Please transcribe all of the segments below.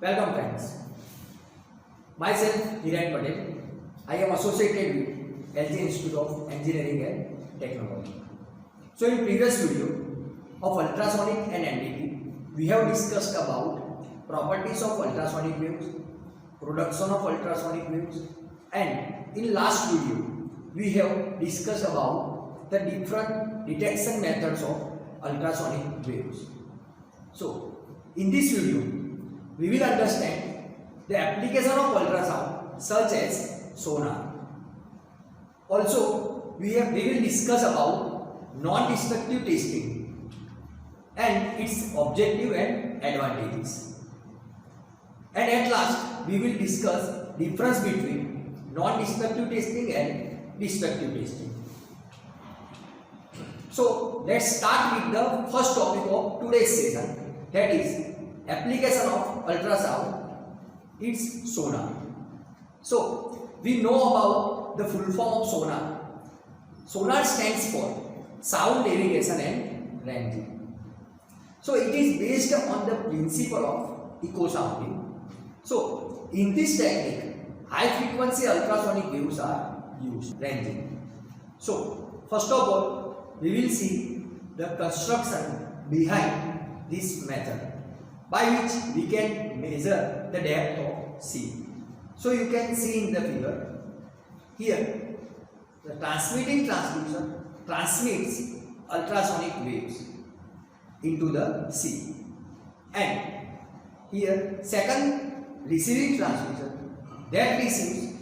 Welcome friends. Myself Hiran Patel. I am associated with LG Institute of Engineering and Technology. So in previous video of ultrasonic and NDT, we have discussed about properties of ultrasonic waves, production of ultrasonic waves, and in last video we have discussed about the different detection methods of ultrasonic waves. So in this video we will understand the application of ultrasound such as sonar. Also we will discuss about non-destructive testing and its objective and advantages. And at last we will discuss difference between non-destructive testing and destructive testing. So let's start with the first topic of today's session, that is application of ultrasound. It's sonar. So we know about the full form of sonar. Sonar stands for sound navigation and ranging. So it is based on the principle of echo sounding. So in this technique, high frequency ultrasonic waves are used, ranging. So first of all, we will see the construction behind this method, by which we can measure the depth of sea. So you can see in the figure here, the transmitting transducer transmits ultrasonic waves into the sea, and here second receiving transducer that receives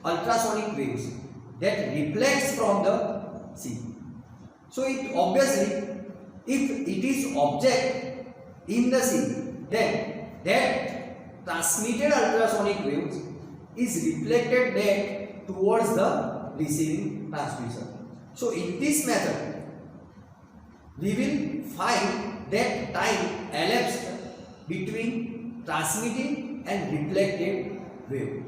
ultrasonic waves that reflects from the sea. So it obviously, if it is object in the sea, then that transmitted ultrasonic waves is reflected back towards the receiving transducer. So in this method, we will find that time elapsed between transmitting and reflected wave.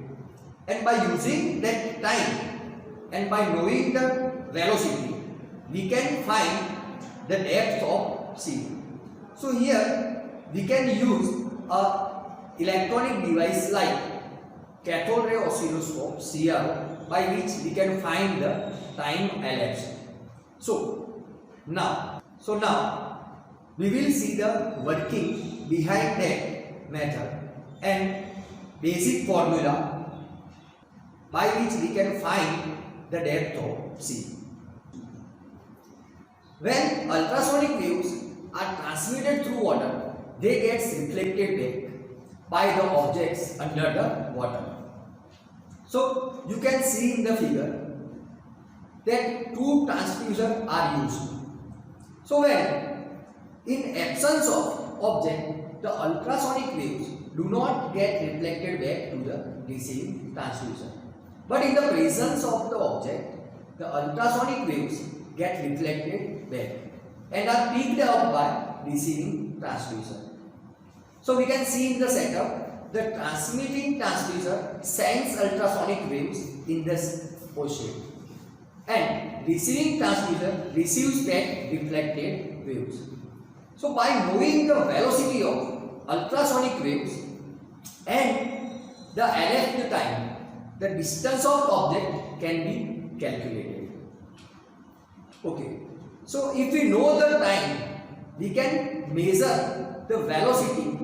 And by using that time and by knowing the velocity, we can find the depth of sea. So here we can use a electronic device like cathode ray oscilloscope CRO, by which we can find the time elapsed. So now we will see the working behind that method and basic formula by which we can find the depth of sea. When ultrasonic waves are transmitted through water, they get reflected back by the objects under the water. So you can see in the figure that two transducers are used. So when in absence of object, the ultrasonic waves do not get reflected back to the receiving transducer. But in the presence of the object, the ultrasonic waves get reflected back and are picked up by receiving transducer. So we can see in the setup, the transmitting transducer sends ultrasonic waves in this position, and receiving transducer receives back reflected waves. So by knowing the velocity of ultrasonic waves and the elapsed time, the distance of object can be calculated. Okay. So if we know the time, we can measure the velocity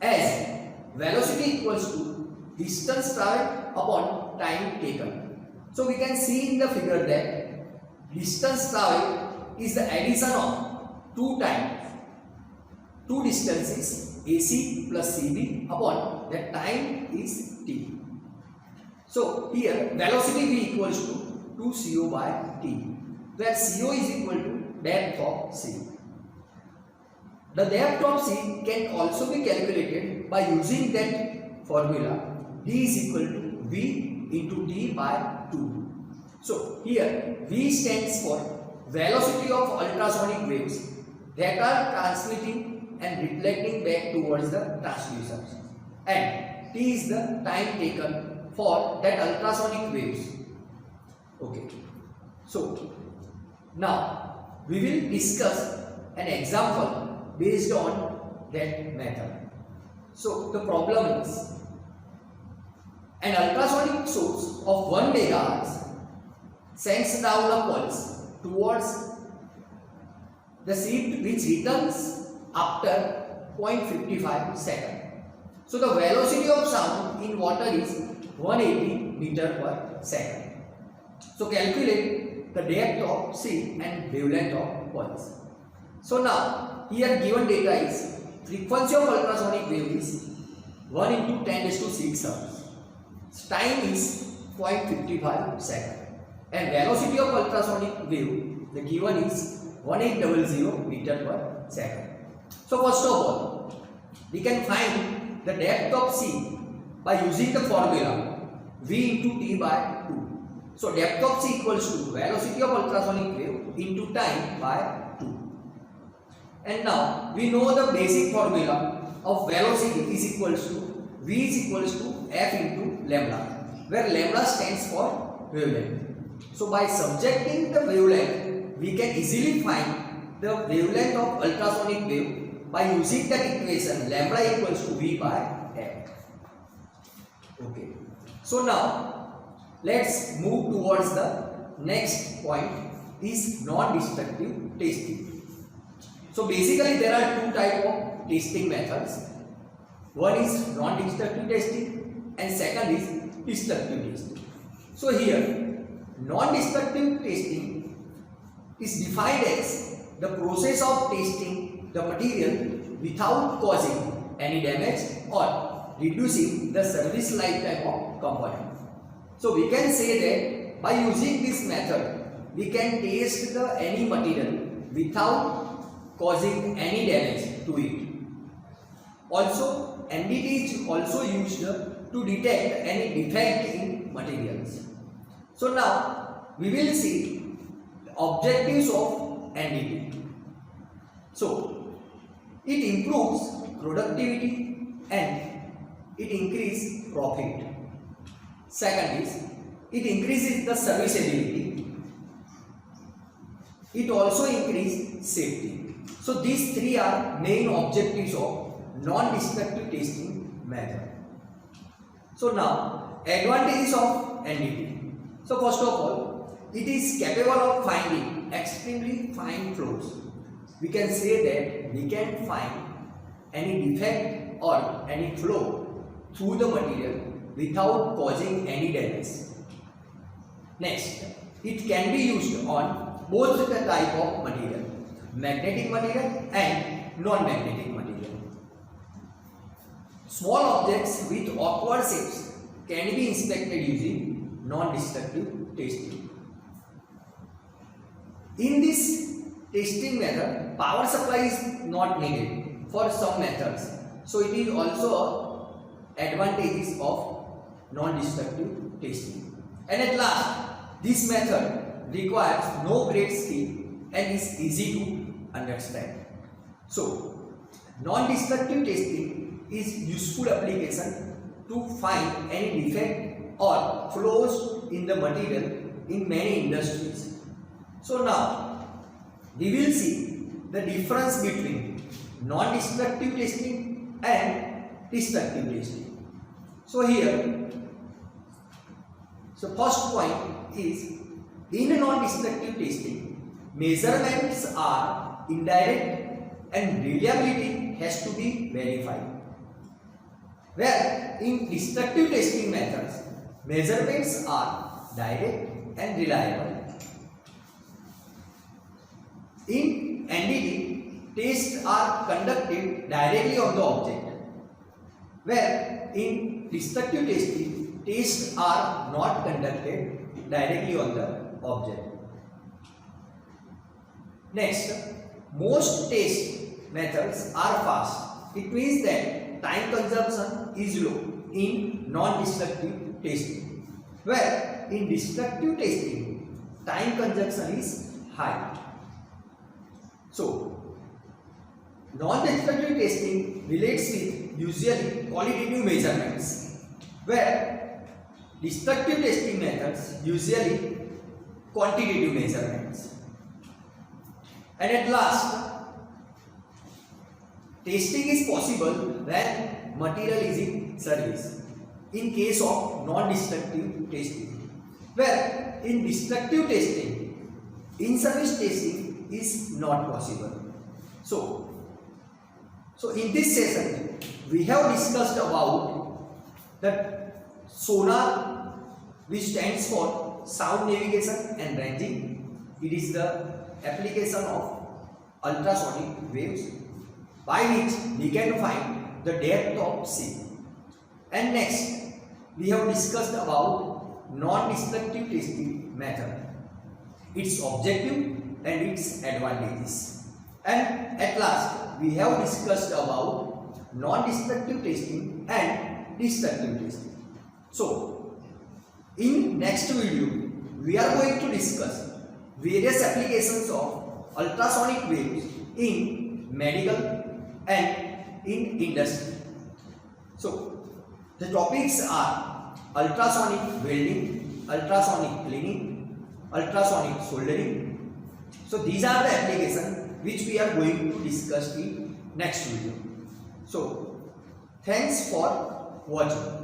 as velocity equals to distance traveled upon time taken. So we can see in the figure that distance traveled is the addition of two distances AC plus CB upon that time is T. So here velocity V equals to 2CO by T, where CO is equal to depth of sea. The depth of sea can also be calculated by using that formula, D is equal to V into T by 2. So here V stands for velocity of ultrasonic waves that are transmitting and reflecting back towards the transducer, and T is the time taken for that ultrasonic waves. Okay. So now we will discuss an example based on that method. So the problem is an ultrasonic source of 1 megahertz sends down a pulse towards the shift which returns after 0.55 seconds. So the velocity of sound in water is 180 meter per second. So calculate the depth of sea and wavelength of pulse. So now here given data is frequency of ultrasonic wave is 1 into 10 raised to 6 hertz. Time is 0.55 second. And velocity of ultrasonic wave, the given is 1800 meter per second. So first of all, we can find the depth of sea by using the formula V into T by 2. So depth of sea equals to velocity of ultrasonic wave into time by 2. And now we know the basic formula of velocity is equals to V is equals to F into lambda, where lambda stands for wavelength. So by subjecting the wavelength, we can easily find the wavelength of ultrasonic wave by using that equation lambda equals to V by F. Okay. So now let's move towards the next point is non-destructive testing. So basically there are two types of testing methods. One is non-destructive testing and second is destructive testing. So here non-destructive testing is defined as the process of testing the material without causing any damage or reducing the service lifetime of component. So we can say that by using this method we can test any material without causing any damage to it. Also NDT is also used to detect any defect in materials. So now we will see the objectives of NDT. So it improves productivity and it increases profit. Second is it increases the serviceability. It also increases safety. So these three are main objectives of non-destructive testing method. So now advantages of NDT. So first of all, it is capable of finding extremely fine flows. We can say that we can find any defect or any flow through the material without causing any damage. Next, it can be used on both the type of material, magnetic material and non-magnetic material. Small objects with awkward shapes can be inspected using non-destructive testing. In this testing method, power supply is not needed for some methods. So it is also advantages of non-destructive testing. And at last, this method requires no great skill and is easy to understand. So non-destructive testing is useful application to find any defect or flaws in the material in many industries. So now we will see the difference between non-destructive testing and destructive testing. So here, so first point is in non-destructive testing, measurements are indirect and reliability has to be verified. Where in destructive testing methods, measurements are direct and reliable. In NDT, tests are conducted directly on the object, where in destructive testing, tests are not conducted directly on the object. Next, most test methods are fast. It means that time consumption is low in non-destructive testing, where in destructive testing, time consumption is high. So, non-destructive testing relates with usually qualitative measurements, where destructive testing methods usually quantitative measurements. And at last, testing is possible when and material is in service in case of non-destructive testing, where in destructive testing, in-service testing is not possible. So in this session, we have discussed about that sonar, which stands for sound navigation and ranging. It is the application of ultrasonic waves by which we can find the depth of sea. And next, we have discussed about non-destructive testing method, its objective and its advantages. And at last, we have discussed about non-destructive testing and destructive testing. So, in next video, we are going to discuss various applications of ultrasonic waves in medical and in industry. So, the topics are ultrasonic welding, ultrasonic cleaning, ultrasonic soldering. So, these are the applications which we are going to discuss in next video. So, thanks for watching.